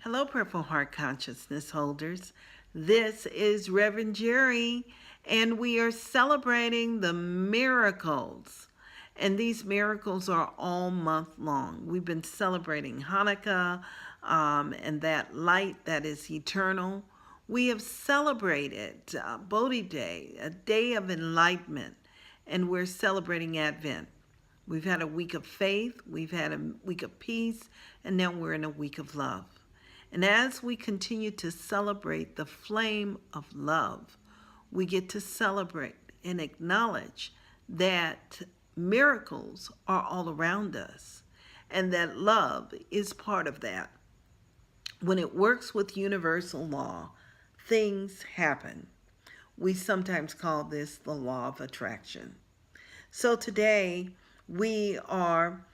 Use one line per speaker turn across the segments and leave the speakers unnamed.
Hello, Purple Heart Consciousness holders. This is Reverend Jerry, and we are celebrating the miracles. And these miracles are all month long. We've been celebrating Hanukkah and that light that is eternal. We have celebrated Bodhi Day, a day of enlightenment, and we're celebrating Advent. We've had a week of faith, we've had a week of peace, and now we're in a week of love. And as we continue to celebrate the flame of love, we get to celebrate and acknowledge that miracles are all around us and that love is part of that. When it works with universal law, things happen. We sometimes call this the law of attraction. So today we are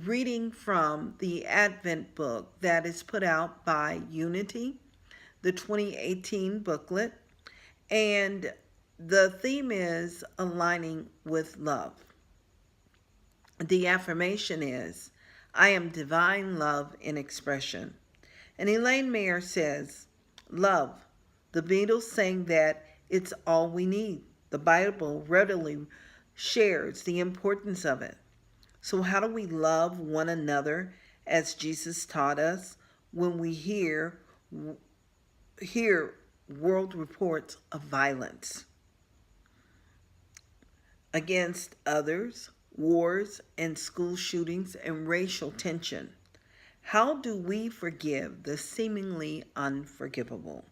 reading from the Advent book that is put out by Unity, the 2018 booklet, and the theme is aligning with love. The affirmation is, I am divine love in expression. And Elaine Mayer says, love. The Beatles saying that it's all we need. The Bible readily shares the importance of it. So how do we love one another as Jesus taught us when we hear world reports of violence against others, wars and school shootings and racial tension? How do we forgive the seemingly unforgivable?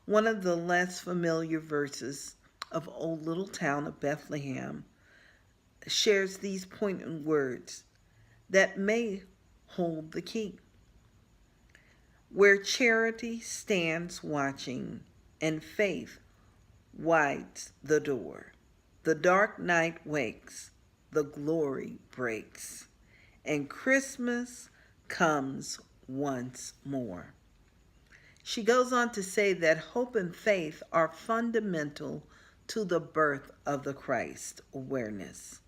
One of the less familiar verses of O Little Town of Bethlehem shares these poignant words that may hold the key. Where charity stands watching and faith wides the door, the dark night wakes, the glory breaks, and Christmas comes once more. She goes on to say that hope and faith are fundamental to the birth of the Christ awareness,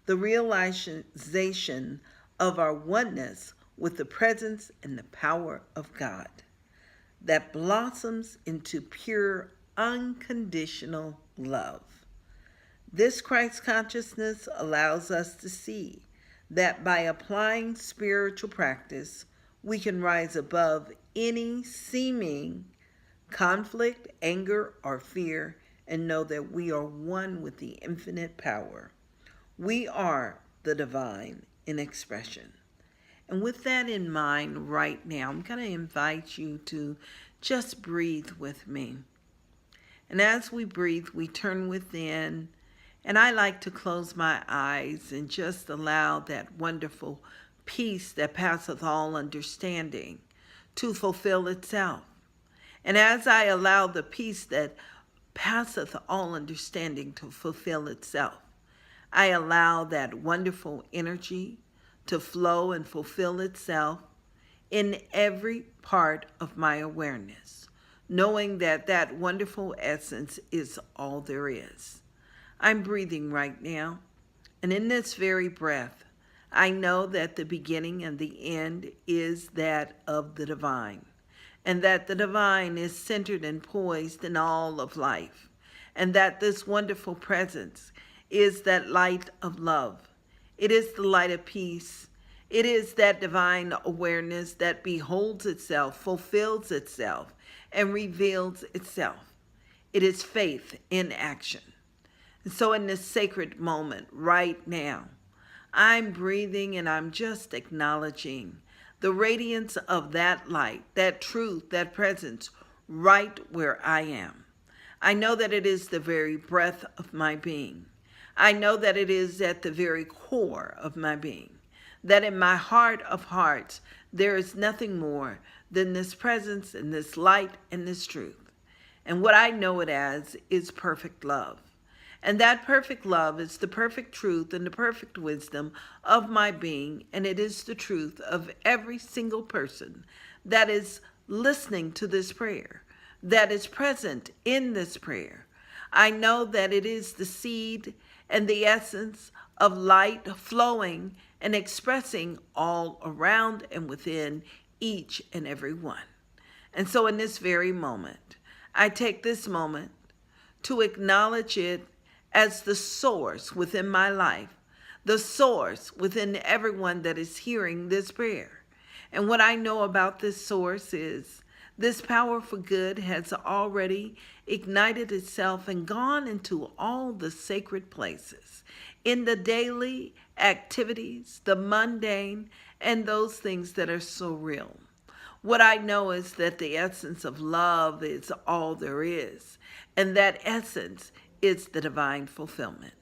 the realization of our oneness with the presence and the power of God that blossoms into pure, unconditional love. This Christ consciousness allows us to see that by applying spiritual practice, we can rise above any seeming conflict, anger, or fear, and know that we are one with the infinite power. We are the divine in expression. And with that in mind right now, I'm going to invite you to just breathe with me. And as we breathe, we turn within. And I like to close my eyes and just allow that wonderful peace that passeth all understanding to fulfill itself. And as I allow the peace that passeth all understanding to fulfill itself, I allow that wonderful energy to flow and fulfill itself in every part of my awareness, knowing that that wonderful essence is all there is. I'm breathing right now, and in this very breath, I know that the beginning and the end is that of the divine, and that the divine is centered and poised in all of life, and that this wonderful presence is that light of love. It is the light of peace. It is that divine awareness that beholds itself, fulfills itself, and reveals itself. It is faith in action. And so in this sacred moment right now, I'm breathing and I'm just acknowledging the radiance of that light, that truth, that presence right where I am. I know that it is the very breath of my being. I know that it is at the very core of my being, that in my heart of hearts, there is nothing more than this presence and this light and this truth. And what I know it as is perfect love. And that perfect love is the perfect truth and the perfect wisdom of my being, and it is the truth of every single person that is listening to this prayer, that is present in this prayer. I know that it is the seed and the essence of light flowing and expressing all around and within each and every one. And so in this very moment, I take this moment to acknowledge it as the source within my life, the source within everyone that is hearing this prayer. And what I know about this source is this power for good has already ignited itself and gone into all the sacred places, in the daily activities, the mundane, and those things that are so real. What I know is that the essence of love is all there is, and that essence is the divine fulfillment.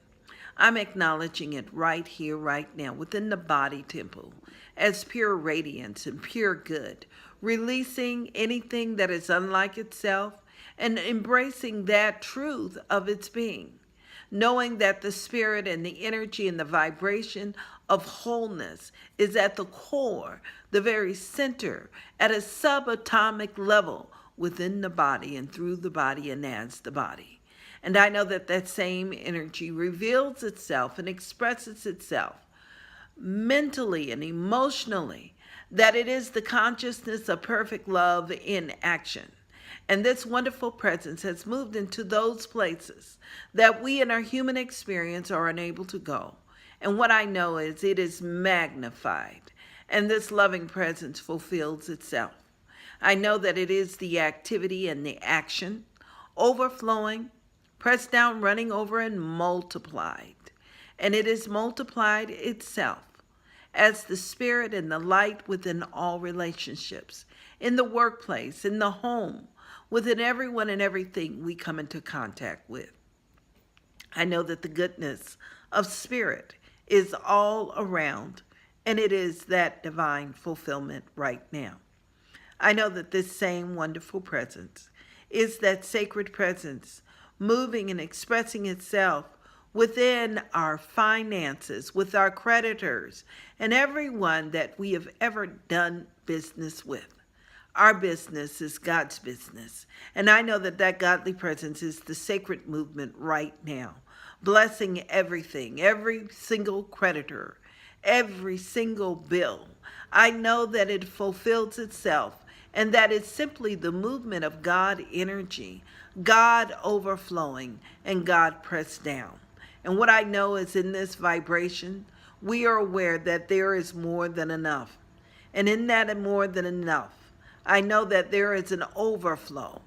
I'm acknowledging it right here, right now, within the body temple, as pure radiance and pure good, releasing anything that is unlike itself and embracing that truth of its being, knowing that the spirit and the energy and the vibration of wholeness is at the core, the very center, at a subatomic level within the body and through the body and as the body. And I know that that same energy reveals itself and expresses itself mentally and emotionally, that it is the consciousness of perfect love in action. And this wonderful presence has moved into those places that we in our human experience are unable to go. And what I know is it is magnified, and this loving presence fulfills itself. I know that it is the activity and the action, overflowing, pressed down, running over, and multiplied. And it is multiplied itself as the spirit and the light within all relationships, in the workplace, in the home, within everyone and everything we come into contact with. I know that the goodness of spirit is all around, and it is that divine fulfillment right now. I know that this same wonderful presence is that sacred presence moving and expressing itself within our finances, with our creditors, and everyone that we have ever done business with. Our business is God's business, and I know that that godly presence is the sacred movement right now, blessing everything, every single creditor, every single bill. I know that it fulfills itself, and that it's simply the movement of God energy, God overflowing, and God pressed down. And what I know is in this vibration, we are aware that there is more than enough. And in that more than enough, I know that there is an overflow.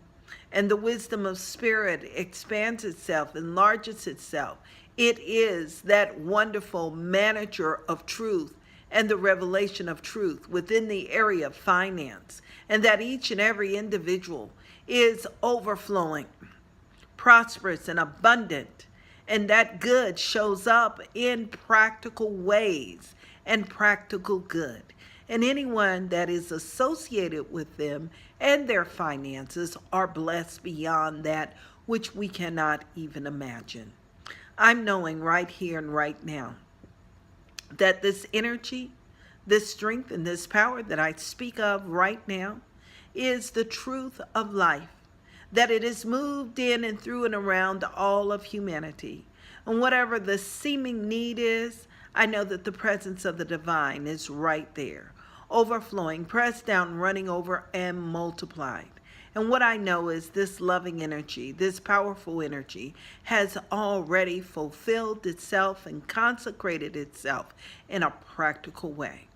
And the wisdom of spirit expands itself, enlarges itself. It is that wonderful manager of truth and the revelation of truth within the area of finance, and that each and every individual is overflowing, prosperous, and abundant, and that good shows up in practical ways and practical good. And anyone that is associated with them and their finances are blessed beyond that which we cannot even imagine. I'm knowing right here and right now that this energy, this strength, and this power that I speak of right now is the truth of life, that it is moved in and through and around all of humanity. And whatever the seeming need is, I know that the presence of the divine is right there, overflowing, pressed down, running over, and multiplied. And what I know is this loving energy, this powerful energy, has already fulfilled itself and consecrated itself in a practical way.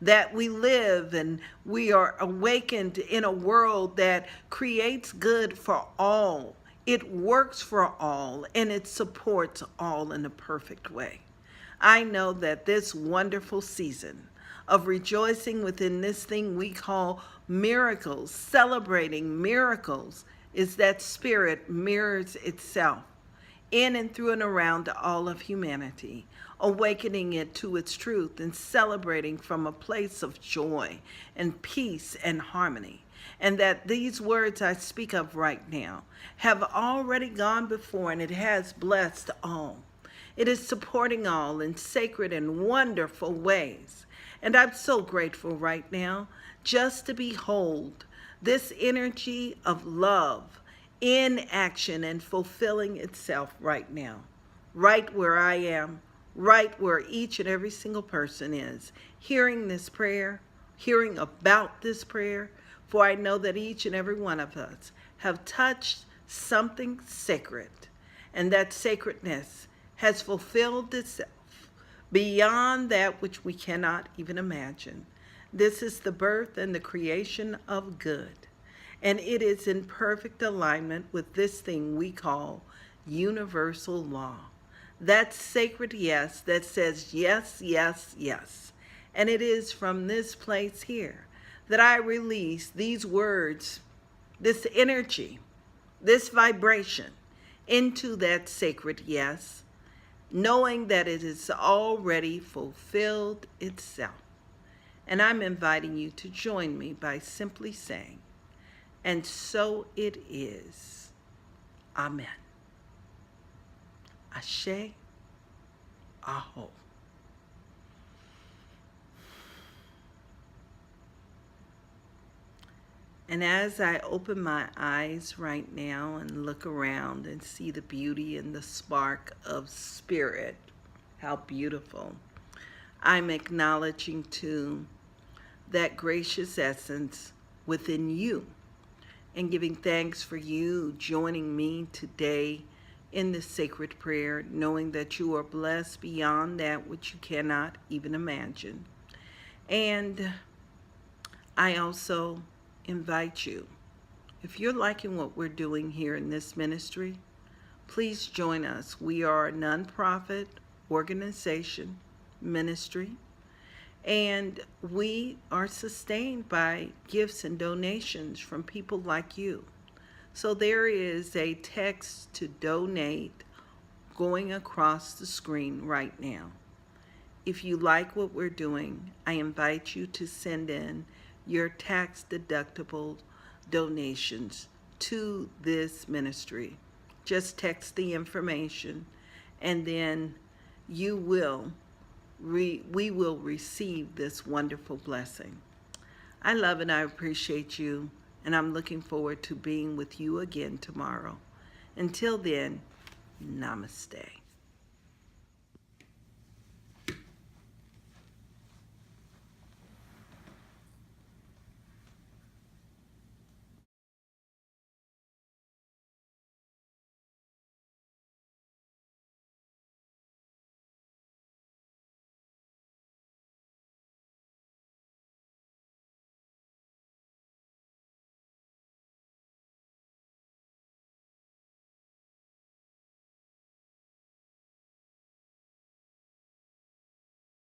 That we live and we are awakened in a world that creates good for all. It works for all, and it supports all in a perfect way. I know that this wonderful season of rejoicing within this thing we call miracles, celebrating miracles, is that spirit mirrors itself in and through and around all of humanity, awakening it to its truth and celebrating from a place of joy and peace and harmony. And that these words I speak of right now have already gone before, and it has blessed all. It is supporting all in sacred and wonderful ways. And I'm so grateful right now just to behold this energy of love in action and fulfilling itself right now, right where I am, right where each and every single person is, hearing this prayer, hearing about this prayer, For I know that each and every one of us have touched something sacred, and that sacredness has fulfilled itself beyond that which we cannot even imagine. This is the birth and the creation of good, and it is in perfect alignment with this thing we call universal law. That sacred yes that says yes, yes, yes. And it is from this place here that I release these words, this energy, this vibration into that sacred yes, knowing that it has already fulfilled itself. And I'm inviting you to join me by simply saying, and so it is. Amen. Ashe, Aho. And as I open my eyes right now and look around and see the beauty and the spark of spirit, how beautiful, I'm acknowledging too that gracious essence within you and giving thanks for you joining me today in this sacred prayer, knowing that you are blessed beyond that which you cannot even imagine. And I also invite you, if you're liking what we're doing here in this ministry, please join us. We are a nonprofit organization, ministry, and we are sustained by gifts and donations from people like you. So there is a text to donate going across the screen right now. If you like what we're doing, I invite you to send in your tax-deductible donations to this ministry. Just text the information, and then we will receive this wonderful blessing. I love and I appreciate you, and I'm looking forward to being with you again tomorrow. Until then, namaste.